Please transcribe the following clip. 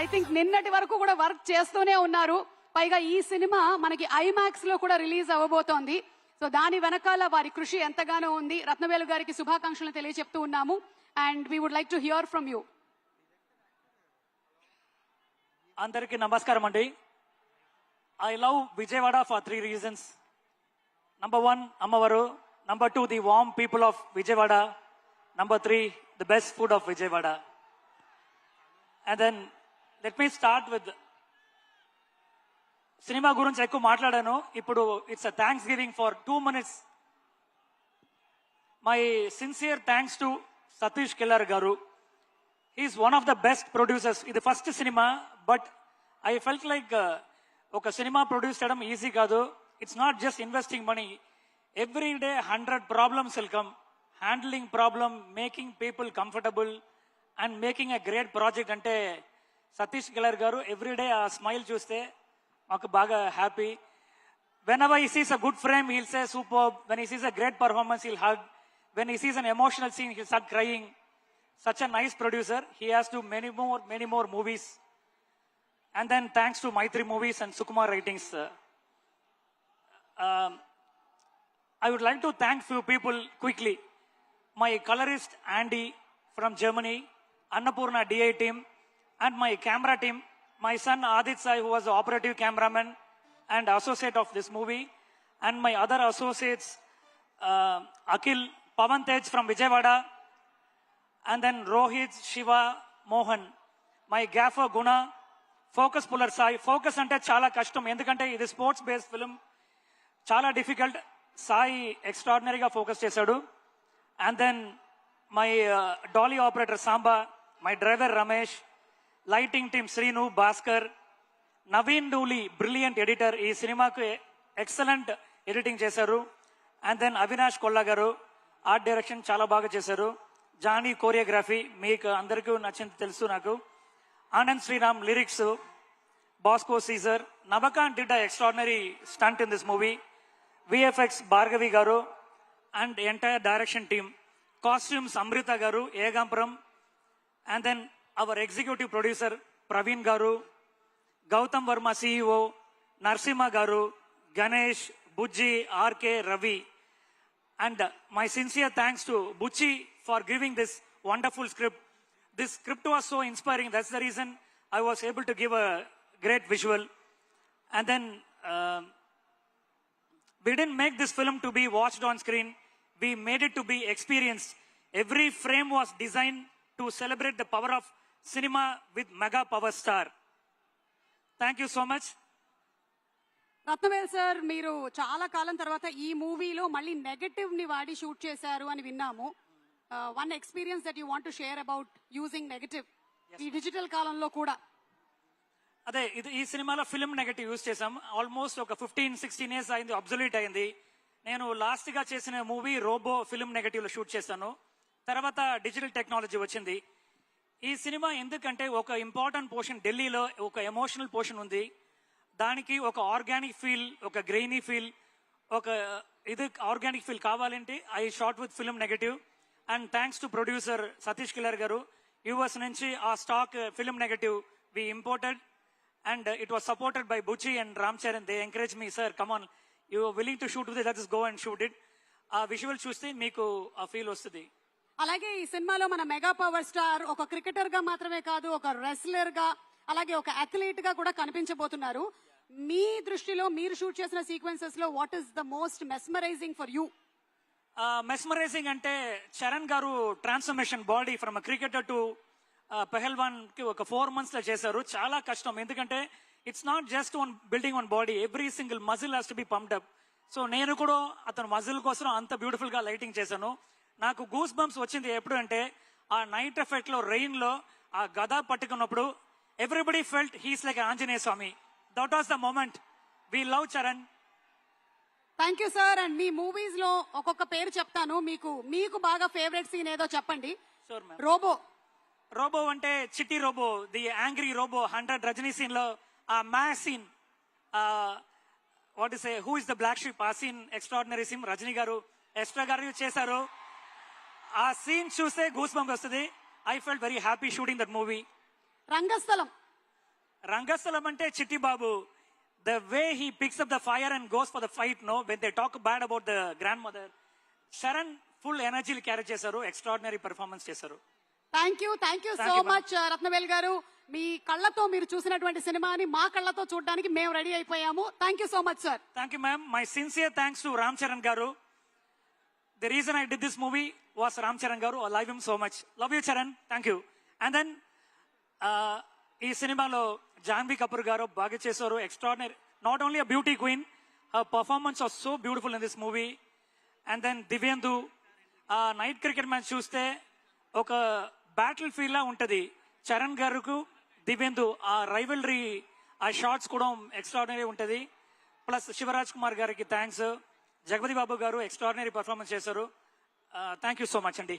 I think నిన్నటి వరకు కూడా వర్క్ చేస్తూనే ఉన్నారు. పైగా ఈ సినిమా మనకి ఐమాక్స్ లో కూడా రిలీజ్ అవ్వబోతోంది. సో దాని వెనకాల వారి కృషి ఎంతగానో ఉంది. రత్నవేలు గారికి శుభాకాంక్షలు తెలియజెప్తూ ఉన్నాము. And we would like to hear from you. అందరికీ నమస్కారం అండి. I love Vijayawada for 3 reasons. Number 1, అమ్మవారు. Number 2, the warm people of Vijayawada. Number 3, the best food of Vijayawada. And then let me start with cinema గురించి ఎక్కువ మాట్లాడాను. ఇప్పుడు it's a thanks giving for 2 minutes. My sincere thanks to Satish Kilaru garu. He is one of the best producers. ఇది first cinema, but I felt like ఒక cinema produce చేయడం easy కాదు. It's not just investing money. Every day 100 problems will come. Handling problem, making people comfortable and making a great project అంటే సతీష్ కిల్లర్ గారు. Everyday ఆ smile చూస్తే మాకు బాగా happy. whenever he sees a good frame, he'll say superb. When he sees a great performance, he'll hug. When he sees an emotional scene, he'll start crying. Such a nice producer. He has to many more movies. And then thanks to Maitri Movies and Sukumar Writings. I would like to thank few people quickly. My colorist Andy from Germany, Annapurna DI team, and my camera team. My son Adit Sai, who was the operative cameraman and associate of this movie, and my other associates Akhil, Pavan Tej from Vijayawada, and then Rohit, Shiva, Mohan. My gaffer Guna, focus puller Sai. Focus ante chala kashtam, endukante idi sports based film, chala difficult. Sai extraordinary ga focus chesadu. And then my dolly operator Samba, my driver Ramesh, lighting team Srinu, Bhaskar, Naveen Dooli, brilliant editor. ఈ సినిమాకు excellent editing చేశారు. And then Avinash Kolla గారు art direction చాలా బాగా చేశారు. Johnny choreography మీకు అందరికీ నచ్చింది తెలుసు నాకు. ఆనంద్ శ్రీరామ్ లిరిక్స్, బాస్కో సీజర్, నబకాన్ did a extraordinary stunt in this movie. VFX Bhargavi garu and entire direction team. Costumes Amrutha garu, ఏగాంపురం. And then our executive producer Praveen garu, Goutham Varma CEO, Narasimha garu, Ganesh, Bujji, RK, Ravi. And my sincere thanks to Buchi for giving this wonderful script. This script was so inspiring. That's the reason I was able to give a great visual. And then we didn't make this film to be watched on screen. We made it to be experienced. Every frame was designed to celebrate the power of cinema with mega power star. Thank you so much. Rathnavel sir, మీరు చాలా కాలం తర్వాత ఈ మూవీలో మళ్ళీ negative ని వాడి shoot చేశారు అని విన్నాము. One experience that you want to share about using negative ఈ డిజిటల్ కాలంలో కూడా. అదే ఈ సినిమాలో ఫిల్మ్ నెగటివ్ యూజ్ చేసాం. ఆల్మోస్ట్ ఒక 15-16 years అయింది, అబ్జల్యూట్ అయింది. నేను లాస్ట్ గా చేసిన మూవీ రోబో ఫిల్మ్ నెగటివ్ లో షూట్ చేశాను. తర్వాత డిజిటల్ టెక్నాలజీ వచ్చింది. ఈ సినిమా ఎందుకంటే ఒక ఇంపార్టెంట్ పోర్షన్ ఢిల్లీలో ఒక ఎమోషనల్ పోర్షన్ ఉంది. దానికి ఒక ఆర్గానిక్ ఫీల్, ఒక గ్రెయినీ ఫీల్, ఒక ఆర్గానిక్ ఫీల్ కావాలంటే I shot with film negative. And thanks to producer Satish Kilaru garu. US నుంచి ఆ stock film negative we imported. And it was supported by Buchi and Ram Charan. They encouraged me, sir, come on, you are willing to shoot with it, let us go and shoot it. Visual చూస్తే మీకు ఆ feel వస్తుంది. అలాగే ఈ సినిమాలో మన mega power star ఒక cricketer గా మాత్రమే కాదు, ఒక రెస్లర్ గా, అలాగే ఒక అథ్లీట్ గా కూడా కనిపించబోతున్నారు. మీ దృష్టిలో మీరు షూట్ చేసిన సీక్వెన్సెస్ లో what is the most mesmerizing for you? Mesmerizing అంటే Charan garu transformation body from a cricketer to pehlwan కి ఒక 4 months లో చేశారు. చాలా కష్టం, ఎందుకంటే it's not just one building one body, every single muscle has to be pumped up. So నేను కూడా అతను మజిల్ కోసం అంత బ్యూటిఫుల్ గా లైటింగ్ చేశాను. నాకు గూస్ బంప్స్ వచ్చింది ఎప్పుడు అంటే ఆ నైట్ ఎఫెక్ట్ లో, రెయిన్ లో ఆ గద పట్టుకున్నప్పుడు everybody felt he's like Anjaneya Swami. That was the moment. We love Charan. Thank you sir. And మీ మూవీస్ లో ఒక్కొక్క పేరు చెప్తాను, మీకు బాగా ఫేవరెట్ సీన్ ఏదో చెప్పండి. రోబో. రోబో అంటే Chitti robo, the angry robo. 100 Rajini scene లో ఆ match scene, what is who is the black sheep, ఆ scene extraordinary scene. Rajini garu, ఎస్ట్రా గారు చేశారు. ఆ సీన్ చూస్తే గూస్ బంప్ వస్తుంది. I felt very happy shooting that movie. Rangasthalam. Rangasthalam అంటే Chitti Babu, the way he picks up the fire and goes for the fight, no, when they talk bad about the grandmother, Sharan full energy carry చేశారు, extraordinary performance చేశారు. Thank you so much Rathnavel గారు. మీ కళ్ళతో మీరు చూసినటువంటి సినిమాని మా కళ్ళతో చూడడానికి మేము రెడీ అయిపోయాము. Thank you so much sir. Thank you ma'am. My sincere thanks to Ram Charan garu. The reason I did this movie was Ram Charan garu. I love him so much. Love you Charan. Thank you. And then ఈ సినిమాలో జాన్వీ కపూర్ గారు బాగా చేశారు. Extraordinary, not only a beauty queen, her performance was so beautiful in this movie. And then Divyendu, ఆ night cricket match చూస్తే ఒక battle feel లా ఉంటది. చరణ్ గారుకు దివ్యేందు ఆ rivalry, ఆ షాట్స్ కూడా ఎక్స్ట్రాడినరీ ఉంటది. ప్లస్ శివరాజ్ కుమార్ గారికి థ్యాంక్స్. జగపతి బాబు గారు ఎక్స్ట్రాడినరీ పర్ఫార్మెన్స్ చేశారు. థ్యాంక్ యూ సో మచ్ అండి.